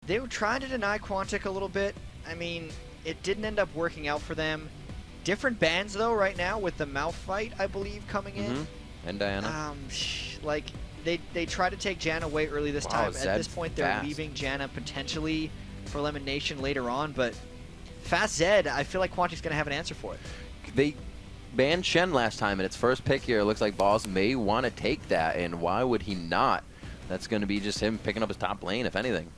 They were trying to deny Quantic a little bit. I mean, it didn't end up working out for them. Different bans, though, right now, with the mouth fight, I believe, coming in. And Diana. Like, they tried to take Janna away early this time. Zed's At this point, they're fast. leaving Janna potentially for elimination later on, but Fast Zed, I feel like Quantic's going to have an answer for it. They banned Shen last time, and its first pick here. It looks like Balls may want to take that, and why would he not? That's going to be just him picking up his top lane, if anything.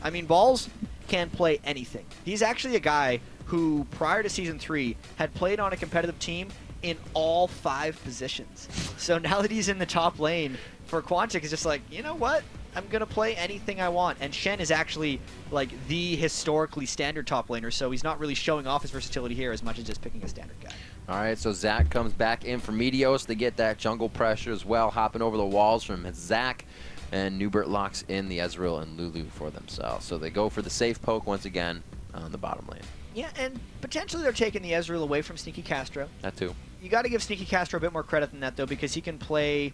I mean, Balls can play anything. He's actually a guy who, prior to Season 3, had played on a competitive team in all 5 positions. So now that he's in the top lane, for Quantic, is just like, you know what? I'm going to play anything I want. And Shen is actually, like, the historically standard top laner, so he's not really showing off his versatility here as much as just picking a standard guy. All right, so Zach comes back in for Meteos to get that jungle pressure as well, hopping over the walls from Zach. And Newbert locks in the Ezreal and Lulu for themselves. So they go for the safe poke once again on the bottom lane. Yeah, and potentially they're taking the Ezreal away from Sneaky Castro. That too. You got to give Sneaky Castro a bit more credit than that, though, because he can play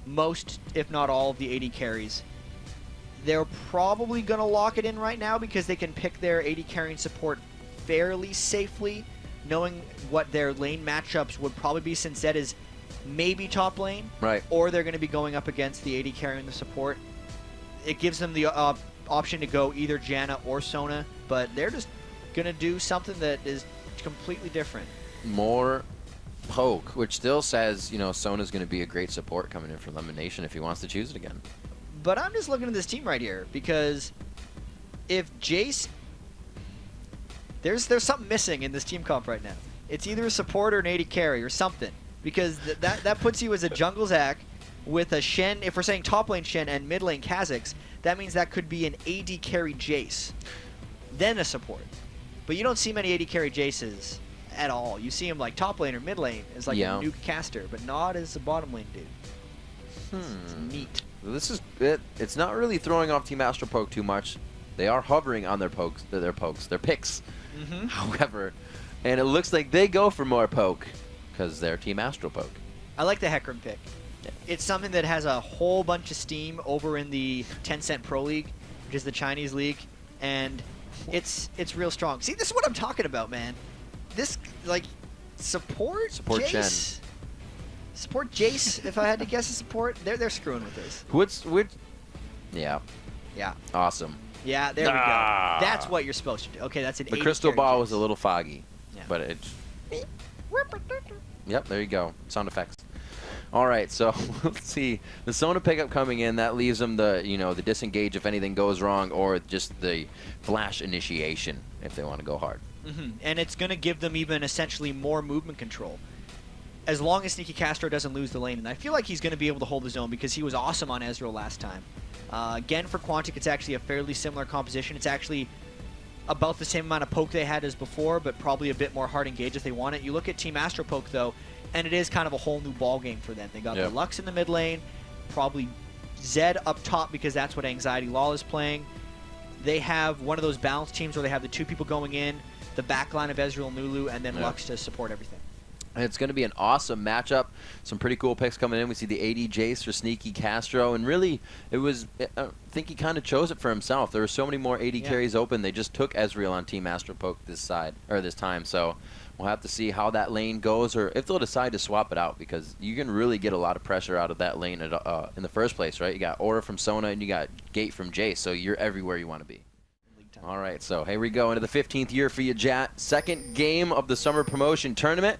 most, if not all, of the AD carries. They're probably going to lock it in right now because they can pick their AD carrying support fairly safely, knowing what their lane matchups would probably be, since Zed is maybe top lane, right? Or they're going to be going up against the AD carrying the support. It gives them the option to go either Janna or Sona, but they're just going to do something that is completely different. More poke, which still says, you know, Sona's going to be a great support coming in from Elimination if he wants to choose it again. But I'm just looking at this team right here, because if Jace... There's something missing in this team comp right now. It's either a support or an AD carry or something. Because that puts you as a jungle Zac with a Shen. If we're saying top lane Shen and mid lane Kha'Zix, that means that could be an AD carry Jace, then a support. But you don't see many AD carry Jaces at all. You see him like top lane or mid lane as like a nuke caster, but not as a bottom lane dude. It's neat. This is it. It's not really throwing off Team Astral poke too much. They are hovering on their picks. However, and it looks like they go for more poke. Because they're Team Astral poke. I like the Hecarim pick. Yeah. It's something that has a whole bunch of steam over in the Tencent Pro League, which is the Chinese league, and it's real strong. See, this is what I'm talking about, man. This, like, support Jace? Shen. Support Jace, if I had to guess a support. They're screwing with this. Yeah. Yeah. Awesome. Yeah, there we go. That's what you're supposed to do. Okay, that's an The AD crystal carry ball Jace. was a little foggy. Yeah. But it... Yep, there you go. Sound effects. All right, so let's see. The Sona pickup coming in, that leaves them the disengage if anything goes wrong, or just the flash initiation if they want to go hard. And it's going to give them even essentially more movement control, as long as Sneaky Castro doesn't lose the lane. And I feel like he's going to be able to hold his own because he was awesome on Ezreal last time. Again, for Quantic, it's actually a fairly similar composition. It's actually about the same amount of poke they had as before, but probably a bit more hard engage if they want it. You look at Team Astral poke, though, and it is kind of a whole new ball game for them. They got the Lux in the mid lane, probably Zed up top because that's what Anxiety Law is playing. They have one of those balanced teams where they have the 2 people going in, the back line of Ezreal and Lulu, and then Lux to support everything. And it's going to be an awesome matchup. Some pretty cool picks coming in. We see the AD Jace for Sneaky Castro, and really, it was. I think he kind of chose it for himself. There were so many more AD carries open. They just took Ezreal on Team Astral poke this time. So we'll have to see how that lane goes, or if they'll decide to swap it out, because you can really get a lot of pressure out of that lane in the first place, right? You got Aura from Sona and you got Gate from Jace, so you're everywhere you want to be. All right, so here we go into the 15th year for you, Jat. Second game of the summer promotion tournament.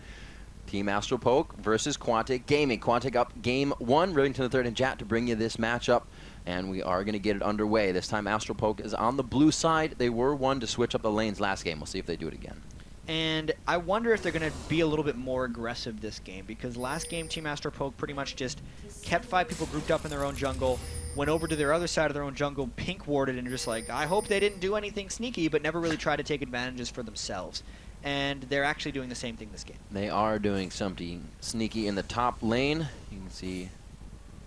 Team Astral poke versus Quantic Gaming. Quantic up game 1, Rivington the 3rd and Jat to bring you this matchup. And we are going to get it underway. This time Astral poke is on the blue side. They were one to switch up the lanes last game. We'll see if they do it again. And I wonder if they're going to be a little bit more aggressive this game, because last game Team Astral poke pretty much just kept 5 people grouped up in their own jungle, went over to their other side of their own jungle, pink warded, and just like, I hope they didn't do anything sneaky, but never really tried to take advantages for themselves. And they're actually doing the same thing this game. They are doing something sneaky in the top lane. You can see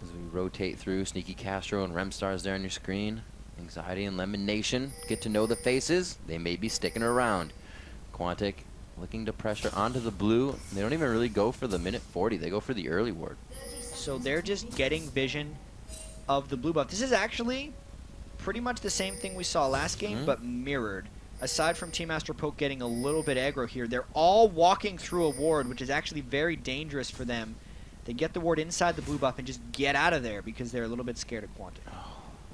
as we rotate through, Sneaky Castro and Remstar's there on your screen. Anxiety and Lemon Nation get to know the faces. They may be sticking around. Quantic looking to pressure onto the blue. They don't even really go for the minute 40. They go for the early ward. So they're just getting vision of the blue buff. This is actually pretty much the same thing we saw last game, but mirrored. Aside from Team Astral Poke getting a little bit aggro here, they're all walking through a ward, which is actually very dangerous for them. They get the ward inside the blue buff and just get out of there because they're a little bit scared of Quantic.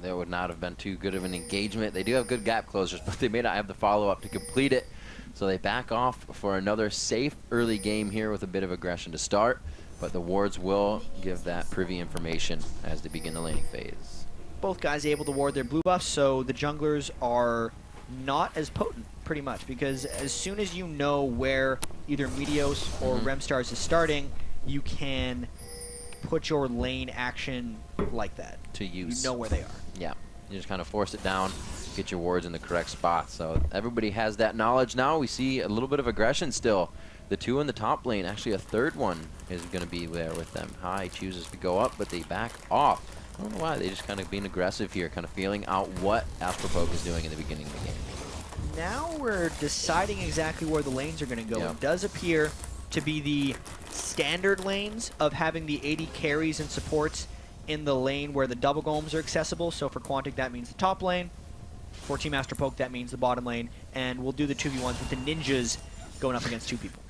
There would not have been too good of an engagement. They do have good gap closers, but they may not have the follow-up to complete it. So they back off for another safe early game here with a bit of aggression to start. But the wards will give that privy information as they begin the laning phase. Both guys able to ward their blue buffs, so the junglers are not as potent, pretty much, because as soon as you know where either Meteos or Remstars is starting, you can put your lane action like that. To use. You know where they are. Yeah, you just kind of force it down, get your wards in the correct spot. So everybody has that knowledge now. We see a little bit of aggression still. The two in the top lane, actually a third one is going to be there with them. High chooses to go up, but they back off. I don't know why, they just kind of being aggressive here, kind of feeling out what Astral Poke is doing in the beginning of the game. Now we're deciding exactly where the lanes are going to go. Yeah. It does appear to be the standard lanes of having the 80 carries and supports in the lane where the double golems are accessible. So for Quantic, that means the top lane. For Team Astral Poke, that means the bottom lane. And we'll do the 2v1s with the ninjas going up against two people.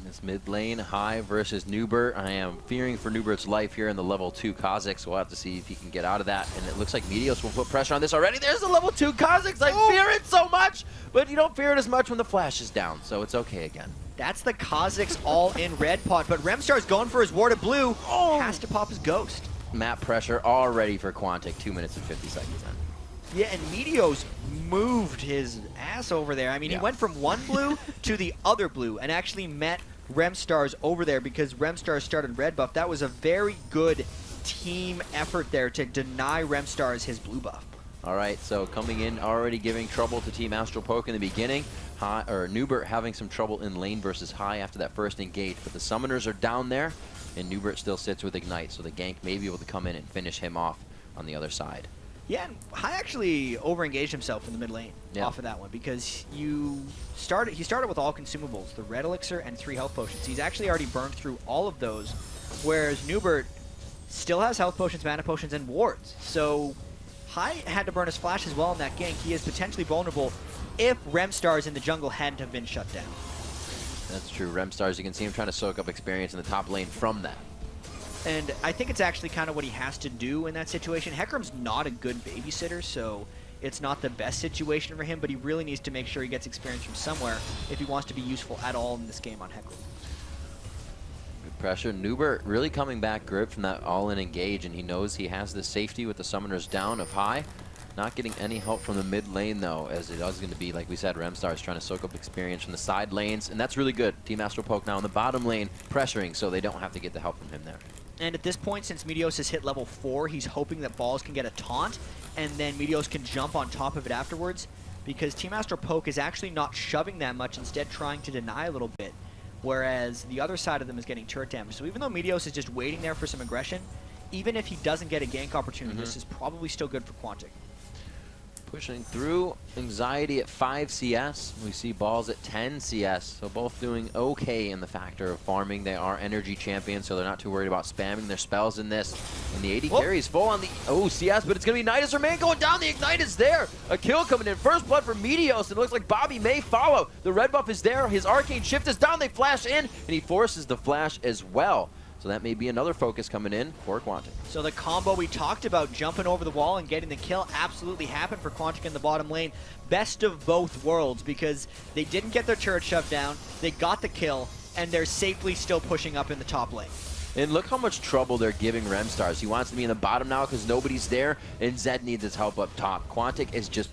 This mid lane, High versus Newbert. I am fearing for Newbert's life here in the level 2 Kha'Zix. We'll have to see if he can get out of that. And it looks like Meteos will put pressure on this already. There's the level 2 Kha'Zix. I fear it so much, but you don't fear it as much when the flash is down, so it's okay again. That's the Kha'Zix all-in red pot, but Remstar's going for his ward of blue. Has to pop his ghost. Map pressure already for Quantic, 2 minutes and 50 seconds in. Yeah, and Meteos moved his ass over there. I mean, he went from one blue to the other blue and actually met Remstars over there because Remstars started red buff. That was a very good team effort there to deny Remstars his blue buff. All right, so coming in, already giving trouble to Team Astral Poke in the beginning. Newbert having some trouble in lane versus High after that first engage, but the summoners are down there, and Newbert still sits with Ignite, so the gank may be able to come in and finish him off on the other side. Yeah, and High actually over-engaged himself in the mid lane off of that one because he started with all consumables, the red elixir and 3 health potions. He's actually already burned through all of those, whereas Newbert still has health potions, mana potions, and wards. So High had to burn his flash as well in that gank. He is potentially vulnerable if Remstars in the jungle hadn't have been shut down. That's true. Remstars, you can see him trying to soak up experience in the top lane from that. And I think it's actually kind of what he has to do in that situation. Hecarim's not a good babysitter, so it's not the best situation for him, but he really needs to make sure he gets experience from somewhere if he wants to be useful at all in this game on Hecarim. Good pressure. Newbert really coming back grip from that all-in engage, and he knows he has the safety with the summoners down of High. Not getting any help from the mid lane, though, as it is going to be, like we said, Remstars trying to soak up experience from the side lanes, and that's really good. Team Astral Poke now in the bottom lane, pressuring so they don't have to get the help from him there. And at this point, since Meteos has hit level 4, he's hoping that Balls can get a taunt, and then Meteos can jump on top of it afterwards, because Team Astral Poke is actually not shoving that much, instead trying to deny a little bit, whereas the other side of them is getting turret damage. So even though Meteos is just waiting there for some aggression, even if he doesn't get a gank opportunity, this is probably still good for Quantic. Pushing through, Anxiety at 5 CS. We see Balls at 10 CS. So both doing okay in the factor of farming. They are energy champions, so they're not too worried about spamming their spells in this. And the 80 carry is full on the CS, but it's going to be Nidus Remain going down. The Ignite is there. A kill coming in. First blood for Meteos. It looks like Bobby may follow. The red buff is there. His Arcane Shift is down. They flash in, and he forces the flash as well. So that may be another focus coming in for Quantic. So the combo we talked about, jumping over the wall and getting the kill, absolutely happened for Quantic in the bottom lane. Best of both worlds, because they didn't get their turret shoved down, they got the kill, and they're safely still pushing up in the top lane. And look how much trouble they're giving Remstars. He wants to be in the bottom now because nobody's there, and Zed needs his help up top. Quantic is just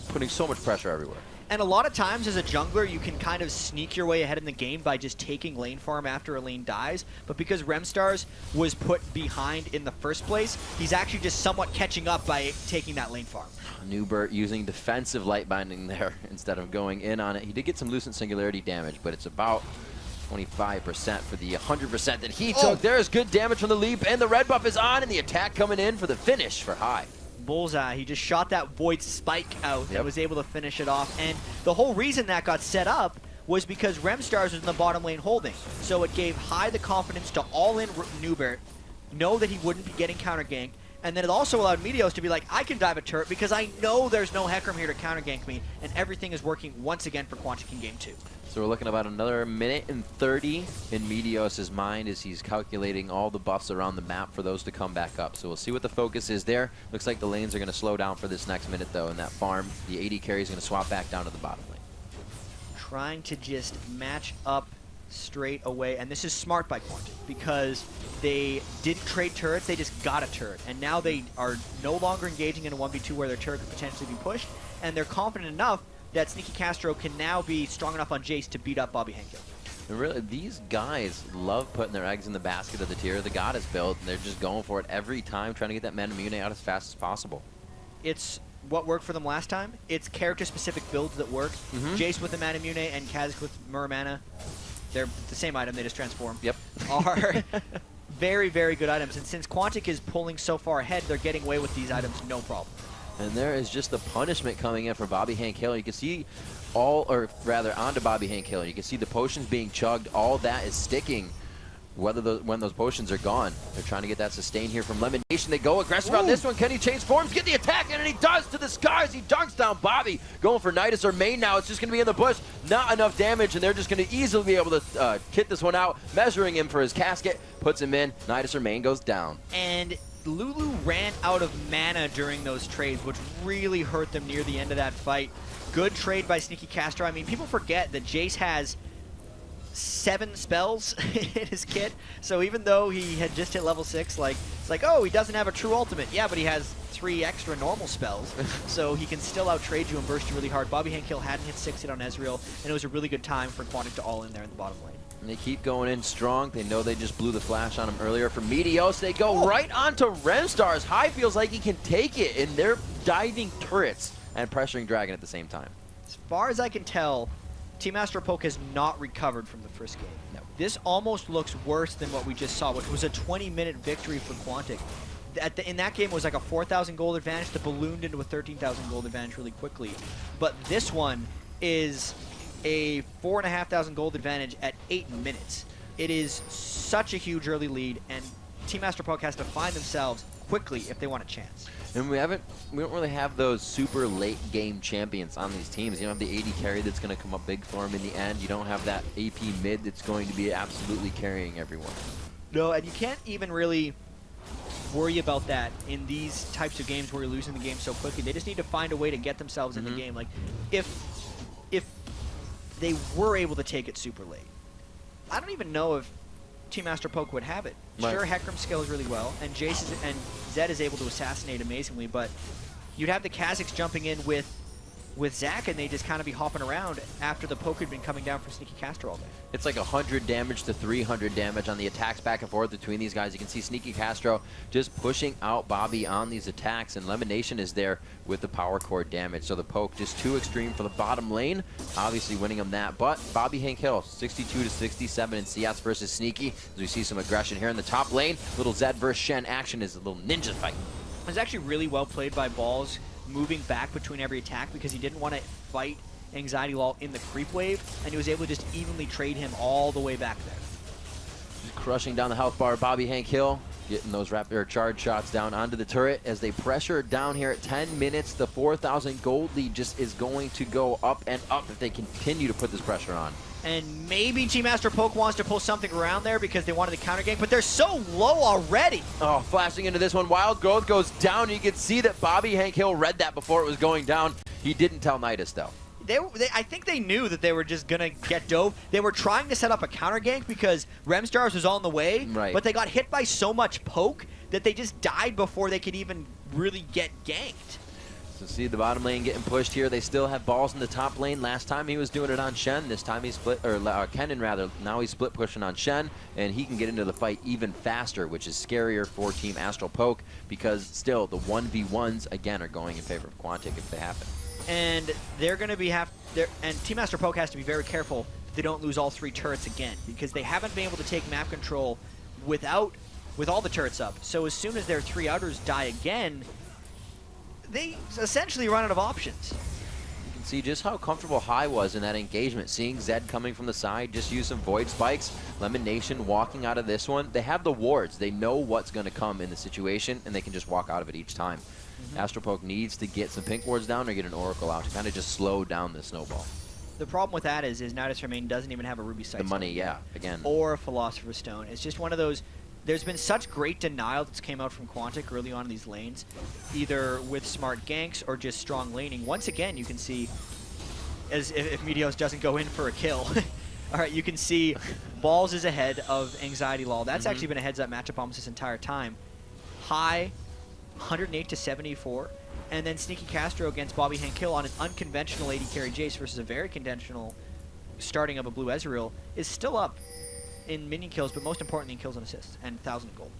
putting so much pressure everywhere. And a lot of times as a jungler, you can kind of sneak your way ahead in the game by just taking lane farm after a lane dies. But because Remstars was put behind in the first place, he's actually just somewhat catching up by taking that lane farm. Newbert using defensive light binding there instead of going in on it. He did get some Lucent Singularity damage, but it's about 25% for the 100% that he took. There's good damage from the leap, and the red buff is on, and the attack coming in for the finish for High. Bullseye. He just shot that Void Spike out and was able to finish it off. And the whole reason that got set up was because Remstars was in the bottom lane holding. So it gave High the confidence to all-in Newbert, know that he wouldn't be getting counter ganked, And then it also allowed Meteos to be like, I can dive a turret because I know there's no Hecarim here to counter gank me, and everything is working once again for Quantic in game 2. So we're looking about another minute and 30 in Meteos' mind as he's calculating all the buffs around the map for those to come back up. So we'll see what the focus is there. Looks like the lanes are going to slow down for this next minute, though, and that farm, the AD carry is going to swap back down to the bottom lane. Trying to just match up straight away, and this is smart by Quantic because they didn't trade turrets, they just got a turret, and now they are no longer engaging in a 1v2 where their turret could potentially be pushed, and they're confident enough that Sneaky Castro can now be strong enough on Jace to beat up Bobby Henkel. And really, these guys love putting their eggs in the basket of the tier the God has built, and they're just going for it every time, trying to get that Manamune out as fast as possible. It's what worked for them last time. It's character-specific builds that work. Jace with the Manamune and Kha'Zix with Muramana. They're the same item, they just transform. Yep. Are very, very good items. And since Quantic is pulling so far ahead, they're getting away with these items no problem. And there is just the punishment coming in for Bobby Henkel. You can see onto Bobby Henkel. You can see the potions being chugged. All that is sticking when those potions are gone. They're trying to get that sustain here from Lemon Nation. They go aggressive on this one. Can he change forms? Get the attack in, and he does to the skies. He dunks down Bobby. Going for Nidus or main now. It's just going to be in the bush. Not enough damage, and they're just going to easily be able to kit this one out. Measuring him for his casket. Puts him in. Nidus or main goes down. And Lulu ran out of mana during those trades, which really hurt them near the end of that fight. Good trade by Sneaky Castro. I mean, people forget that Jace has 7 spells in his kit, so even though he had just hit level 6, like, it's like, oh, he doesn't have a true ultimate. Yeah, but he has 3 extra normal spells, so he can still out-trade you and burst you really hard. Bobby Henkel hadn't hit 6 hit on Ezreal, and it was a really good time for Quantic to all in there in the bottom lane. And they keep going in strong. They know they just blew the flash on him earlier. For Meteos, they go right onto Remstars. High feels like he can take it, and they're diving turrets and pressuring Dragon at the same time. As far as I can tell, Team Astral Poke has not recovered from the first game. No. This almost looks worse than what we just saw, which was a 20-minute victory for Quantic. In that game, it was like a 4,000 gold advantage that ballooned into a 13,000 gold advantage really quickly. But this one is a 4,500 gold advantage at 8 minutes. It is such a huge early lead, and Team Astral Poke has to find themselves quickly if they want a chance. And we don't really have those super late game champions on these teams. You don't have the AD carry that's going to come up big for them in the end. You don't have that AP mid that's going to be absolutely carrying everyone. No, and you can't even really worry about that in these types of games where you're losing the game so quickly. They just need to find a way to get themselves in the game. Like, if they were able to take it super late, I don't even know if Team Astral Poke would have it. Right. Sure, Hecarim scales really well, and Jace and Zed is able to assassinate amazingly, but you'd have the Kha'Zix jumping in with Zac, and they just kind of be hopping around after the poke had been coming down for Sneaky Castro all day. It's like 100 damage to 300 damage on the attacks back and forth between these guys. You can see Sneaky Castro just pushing out Bobby on these attacks, and Lemonation is there with the power core damage. So the poke just too extreme for the bottom lane, obviously winning them that. But Bobby Henkel, 62 to 67 in CS versus Sneaky. As we see some aggression here in the top lane. Little Zed versus Shen action is a little ninja fight. It was actually really well played by Balls, moving back between every attack because he didn't want to fight Anxiety Wall in the creep wave, and he was able to just evenly trade him all the way back there. Just crushing down the health bar, Bobby Henkel getting those rapid charge shots down onto the turret as they pressure down here at 10 minutes. The 4,000 gold lead just is going to go up and up if they continue to put this pressure on. And maybe Team Astral Poke wants to pull something around there because they wanted the counter gank, but they're so low already. Oh, flashing into this one. Wild Growth goes down. You can see that Bobby Henkel read that before it was going down. He didn't tell Nidus, though. I think they knew that they were just going to get dove. They were trying to set up a counter gank because Remstars was on the way, right, but they got hit by so much poke that they just died before they could even really get ganked. So see the bottom lane getting pushed here. They still have balls in the top lane. Last time he was doing it on Shen. This time he split, or Kennen rather. Now he's split pushing on Shen, and he can get into the fight even faster, which is scarier for Team Astral Poke because still the 1v1s again are going in favor of Quantic if they happen. And they're going to be and Team Astral Poke has to be very careful that they don't lose all 3 turrets again because they haven't been able to take map control with all the turrets up. So as soon as their 3 outers die again, they essentially run out of options. You can see just how comfortable High was in that engagement. Seeing Zed coming from the side, just use some Void Spikes. Lemon Nation walking out of this one. They have the wards. They know what's going to come in the situation, and they can just walk out of it each time. Astral Poke needs to get some pink wards down or get an Oracle out to kind of just slow down the snowball. The problem with that is Nidus Remain doesn't even have a Ruby Sight. The money, yeah, again. Or a Philosopher's Stone. It's just one of those. There's been such great denial that's came out from Quantic early on in these lanes, either with smart ganks or just strong laning. Once again, you can see, as if Meteos doesn't go in for a kill, all right, you can see Balls is ahead of Anxiety Lol. That's actually been a heads-up matchup almost this entire time. High, 108 to 74, and then Sneaky Castro against Bobby Hankill on an unconventional AD carry Jace versus a very conventional starting of a Blue Ezreal is still up in minion kills, but most importantly in kills and assists, and 1,000 gold.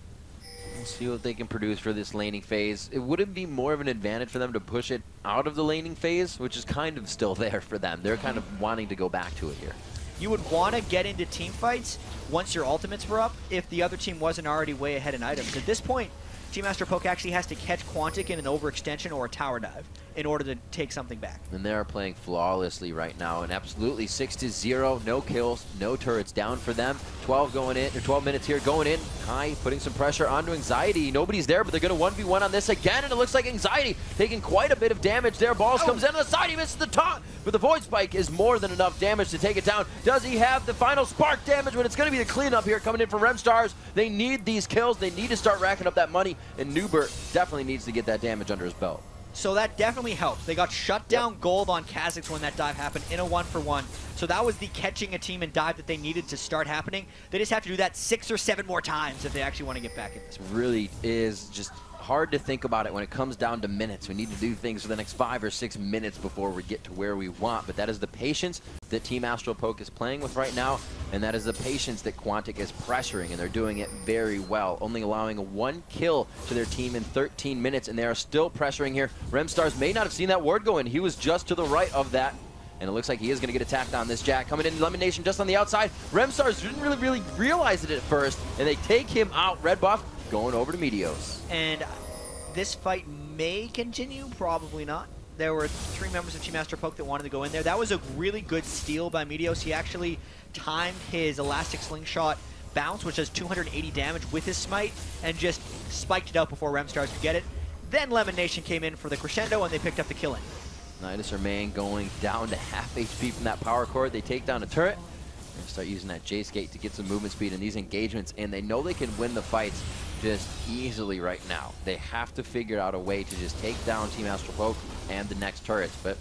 We'll see what they can produce for this laning phase. It wouldn't be more of an advantage for them to push it out of the laning phase, which is kind of still there for them. They're kind of wanting to go back to it here. You would want to get into team fights once your ultimates were up if the other team wasn't already way ahead in items. At this point, Team Astral Poke actually has to catch Quantic in an overextension or a tower dive in order to take something back. And they are playing flawlessly right now, and absolutely 6-0, no kills, no turrets down for them. 12 going in, or 12 minutes here going in. High putting some pressure onto Anxiety. Nobody's there, but they're going to 1v1 on this again, and it looks like Anxiety taking quite a bit of damage there. Balls comes in on the side, he misses the top, but the Void Spike is more than enough damage to take it down. Does he have the final spark damage when it's going to be the cleanup here coming in from Remstars? They need these kills, they need to start racking up that money, and Newbert definitely needs to get that damage under his belt. So that definitely helps. They got shut down gold on Kha'Zix when that dive happened in a 1-for-1. So that was the catching a team and dive that they needed to start happening. They just have to do that 6 or 7 more times if they actually want to get back in this one. Really is just hard to think about it when it comes down to minutes. We need to do things for the next 5 or 6 minutes before we get to where we want, but that is the patience that Team Astral Poke is playing with right now, and that is the patience that Quantic is pressuring, and they're doing it very well, only allowing 1 kill to their team in 13 minutes, and they are still pressuring here. Remstars may not have seen that ward go in. He was just to the right of that, and it looks like he is going to get attacked on this Jack. Coming in, Lemon Nation just on the outside. Remstars didn't really realize it at first, and they take him out. Red buff going over to Meteos. And this fight may continue, probably not. There were 3 members of Team Astral Poke that wanted to go in there. That was a really good steal by Meteos. He actually timed his Elastic Slingshot bounce, which does 280 damage with his smite, and just spiked it out before Remstars could get it. Then Lemon Nation came in for the crescendo, and they picked up the kill in. Nidus Remain going down to half HP from that power cord. They take down a turret. They're start using that Jace Gate to get some movement speed in these engagements, and they know they can win the fights just easily right now. They have to figure out a way to just take down Team Astral Poke and the next turrets, but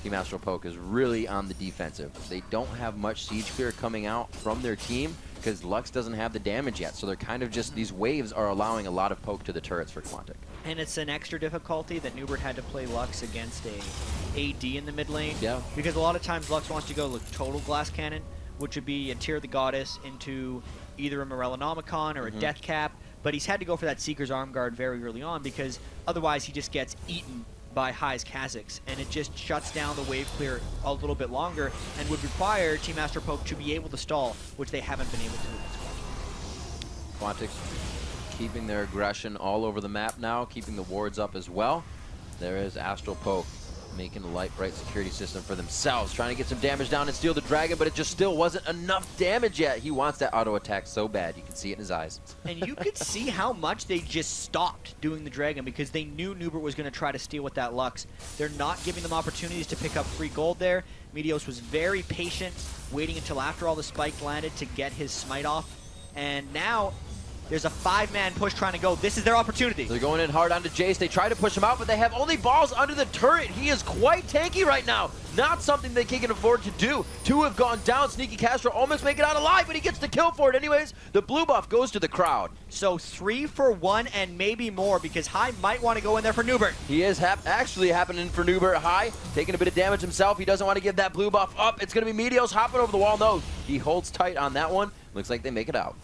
Team Astral Poke is really on the defensive. They don't have much siege clear coming out from their team because Lux doesn't have the damage yet, so they're kind of just, these waves are allowing a lot of poke to the turrets for Quantic. And it's an extra difficulty that Newbert had to play Lux against a AD in the mid lane. Yeah. Because a lot of times Lux wants to go with total glass cannon, which would be a Tear of the Goddess into either a Morellonomicon or a Death Cap, but he's had to go for that Seeker's Arm Guard very early on because otherwise he just gets eaten by High's Kha'Zix, and it just shuts down the wave clear a little bit longer and would require Team Astral Poke to be able to stall, which they haven't been able to against Quantic. Quantic keeping their aggression all over the map now, keeping the wards up as well. There is Astral Poke making a light bright security system for themselves, trying to get some damage down and steal the dragon, but it just still wasn't enough damage yet. He wants that auto attack so bad. You can see it in his eyes. And you could see how much they just stopped doing the dragon because they knew Newbert was going to try to steal with that Lux. They're not giving them opportunities to pick up free gold there. Meteos was very patient, waiting until after all the spikes landed to get his smite off. And now there's a 5-man push trying to go. This is their opportunity. They're going in hard onto Jace. They try to push him out, but they have only balls under the turret. He is quite tanky right now. Not something they can afford to do. 2 have gone down. Sneaky Castro almost make it out alive, but he gets the kill for it anyways. The blue buff goes to the crowd. So 3 for 1 and maybe more because High might want to go in there for Newbert. He is actually happening for Newbert. High, taking a bit of damage himself. He doesn't want to give that blue buff up. It's going to be Meteos hopping over the wall. No, he holds tight on that one. Looks like they make it out.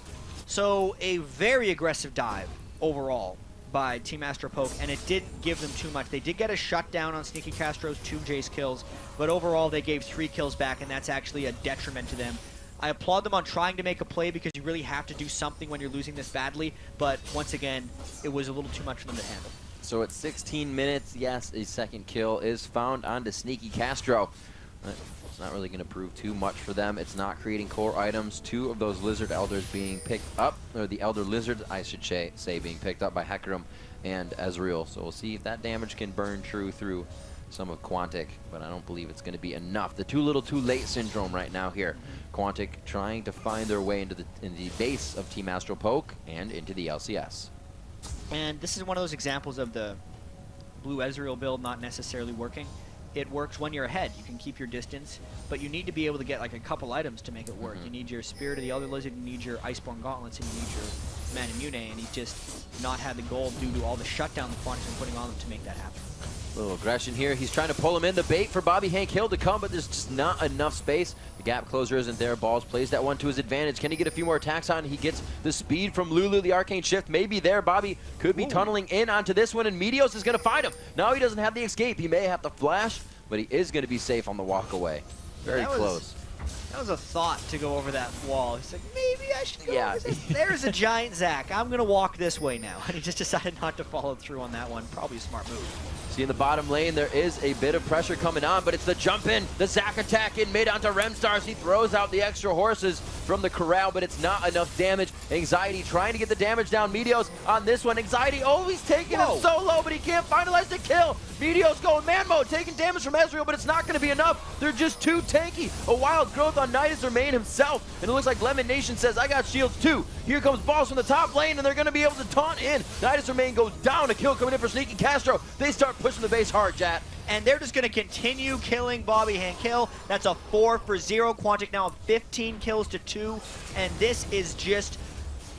So a very aggressive dive overall by Team Astral Poke, and it didn't give them too much. They did get a shutdown on Sneaky Castro's 2 Jace kills, but overall they gave 3 kills back, and that's actually a detriment to them. I applaud them on trying to make a play because you really have to do something when you're losing this badly, but once again, it was a little too much for them to handle. So at 16 minutes, yes, a second kill is found onto Sneaky Castro. It's not really going to prove too much for them. It's not creating core items. 2 of those Lizard Elders being picked up, or the Elder Lizards, I should say, being picked up by Hecarim and Ezreal. So we'll see if that damage can burn true through some of Quantic, but I don't believe it's going to be enough. The too little too late syndrome right now here. Quantic trying to find their way into the base of Team Astral Poke and into the LCS. And this is one of those examples of the blue Ezreal build not necessarily working. It works when you're ahead. You can keep your distance, but you need to be able to get like a couple items to make it work. You need your Spirit of the Elder Lizard, you need your Iceborne Gauntlets, and you need your Manamune, and he's just not had the gold due to all the shutdown the Quantic's been putting on them to make that happen. Little aggression here. He's trying to pull him in. The bait for Bobby Hank Hill to come, but there's just not enough space. The gap closer isn't there. Balls plays that one to his advantage. Can he get a few more attacks on? He gets the speed from Lulu. The arcane shift may be there. Bobby could be tunneling in onto this one, and Meteos is going to find him. Now he doesn't have the escape. He may have to flash, but he is going to be safe on the walk away. Very close. That was a thought to go over that wall. He's like, maybe I should go. Yeah. There's a giant Zac. I'm going to walk this way now. And he just decided not to follow through on that one. Probably a smart move. See in the bottom lane, there is a bit of pressure coming on, but it's the jump in, the Zac attack in mid onto Remstars. He throws out the extra horses from the corral, but it's not enough damage. Anxiety trying to get the damage down. Meteos on this one. Anxiety always taking him so low, but he can't finalize the kill. Meteos going man mode, taking damage from Ezreal, but it's not going to be enough. They're just too tanky. A wild growth on Nidus Remain himself, and it looks like Lemon Nation says, I got shields too. Here comes Balls from the top lane, and they're going to be able to taunt in. Nidus Remain goes down. A kill coming in for Sneaky Castro. They start pushing the base hard, Jat. And they're just going to continue killing Bobby Hankill. That's a 4 for 0. Quantic now 15 kills to 2. And this is just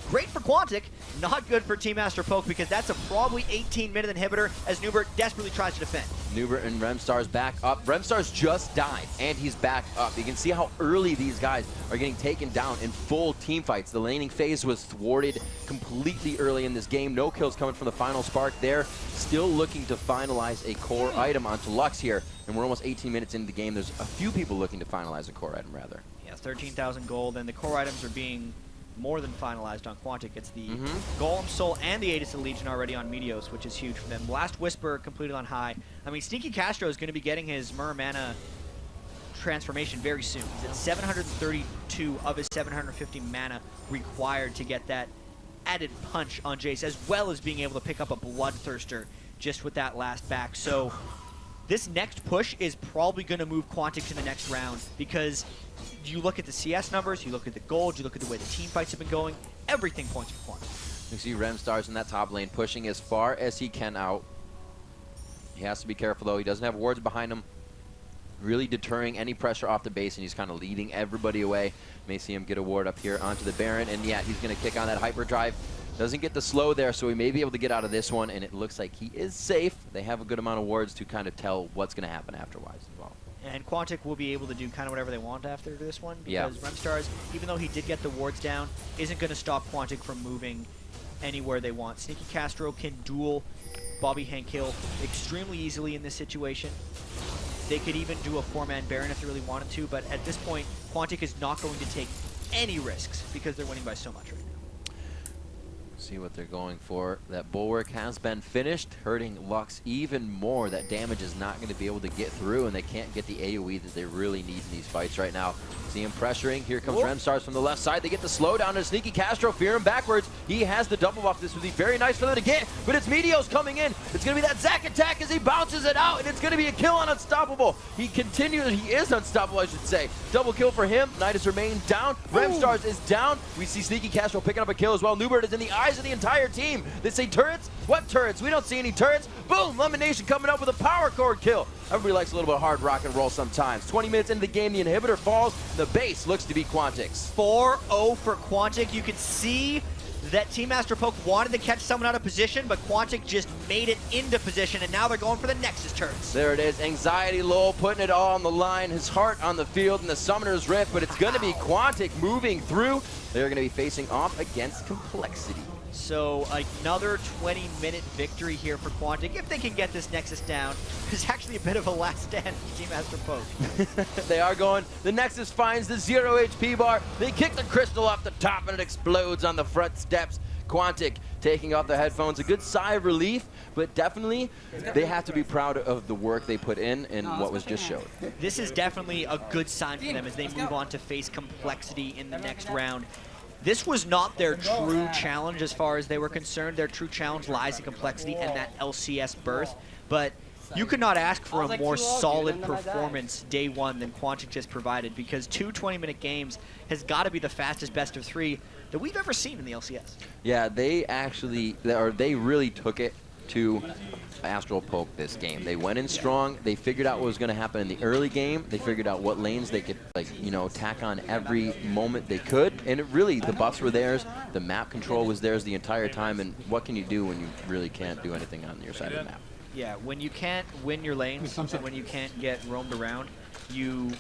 great for Quantic. Not good for Team Astral Poke because that's a probably 18-minute inhibitor as Newbert desperately tries to defend. Newbert and Remstars back up. Remstars just died, and he's back up. You can see how early these guys are getting taken down in full team fights. The laning phase was thwarted completely early in this game. No kills coming from the final spark there. Still looking to finalize a core item onto Lux here, and we're almost 18 minutes into the game. There's a few people looking to finalize a core item, rather. Yeah, 13,000 gold, and the core items are being more than finalized on Quantic. It's the Golem Soul and the Aegis of Legion already on Meteos, which is huge for them. Blast Whisper completed on high. I mean, Sneaky Castro is going to be getting his Myrrh Mana transformation very soon. He's at 732 of his 750 mana required to get that added punch on Jace, as well as being able to pick up a Bloodthirster just with that last back. So this next push is probably going to move Quantic to the next round because you look at the CS numbers, you look at the gold, you look at the way the team fights have been going, everything points for Quantic. You see Remstars in that top lane pushing as far as he can out. He has to be careful though, he doesn't have wards behind him. Really deterring any pressure off the base, and he's kind of leading everybody away. May see him get a ward up here onto the Baron, and yeah, he's going to kick on that hyperdrive. Doesn't get the slow there, so he may be able to get out of this one, and it looks like he is safe. They have a good amount of wards to kind of tell what's going to happen afterwards as well. And Quantic will be able to do kind of whatever they want after this one, Yeah. because Remstars, even though he did get the wards down, isn't going to stop Quantic from moving anywhere they want. Sneaky Castro can duel Bobby Hankill extremely easily in this situation. They could even do a 4-man Baron if they really wanted to, but at this point, Quantic is not going to take any risks because they're winning by so much right now. See what they're going for. That Bulwark has been finished, hurting Lux even more. That damage is not going to be able to get through, and they can't get the AoE that they really need in these fights right now. See him pressuring. Here comes Remstars from the left side. They get the slowdown to Sneaky Castro. Fear him backwards. He has the double buff. This would be very nice for them to get, but it's Meteos coming in. It's going to be that Zac attack as he bounces it out, and it's going to be a kill on Unstoppable. He continues. He is unstoppable, I should say. Double kill for him. Nidus Remain down. Remstars is down. We see Sneaky Castro picking up a kill as well. Newbert is in the eyes of the entire team. They say turrets? What turrets? We don't see any turrets. Boom! Lemon Nation coming up with a power chord kill. Everybody likes a little bit of hard rock and roll sometimes. 20 minutes into the game, the inhibitor falls. The base looks to be Quantic's. 4-0 for Quantic. You could see that Team Astral Poke wanted to catch someone out of position, but Quantic just made it into position, and now they're going for the Nexus turrets. There it is. Anxiety Lowell putting it all on the line. His heart on the field in the Summoner's Rift, but it's going to be Quantic moving through. They're going to be facing off against Complexity. So another 20-minute victory here for Quantic. If they can get this Nexus down, it's actually a bit of a last stand for Team Astral Poke. They are going. The Nexus finds the 0 HP bar. They kick the crystal off the top, and it explodes on the front steps. Quantic taking off their headphones. A good sigh of relief, but definitely they have to be proud of the work they put in and what was just showed. This is definitely a good sign for them as they move on to face Complexity in the next round. This was not their true challenge as far as they were concerned. Their true challenge lies in Complexity and that LCS berth, but you could not ask for a more solid performance day one than Quantic just provided, because 2 20-minute games has got to be the fastest best of 3 that we've ever seen in the LCS. Yeah, they really took it to Astral Poke this game. They went in strong. They figured out what was going to happen in the early game. They figured out what lanes they could, tack on every moment they could. And it really, the buffs were theirs. The map control was theirs the entire time. And what can you do when you really can't do anything on your side of the map? Yeah, when you can't win your lanes, and when you can't get roamed around,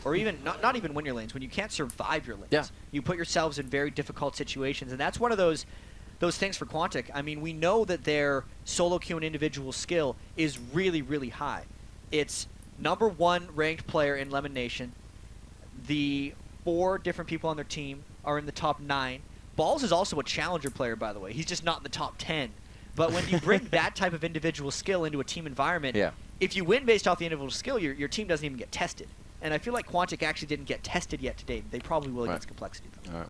or even, not even win your lanes, when you can't survive your lanes, you put yourselves in very difficult situations. And that's one of those things for Quantic. I mean, we know that their solo queue and individual skill is really, really high. It's #1 ranked player in Lemon Nation. The 4 different people on their team are in the top 9. Balls is also a challenger player, by the way. He's just not in the top 10. But when you bring that type of individual skill into a team environment, if you win based off the individual skill, your team doesn't even get tested. And I feel like Quantic actually didn't get tested yet today. They probably will against Complexity, though. All right.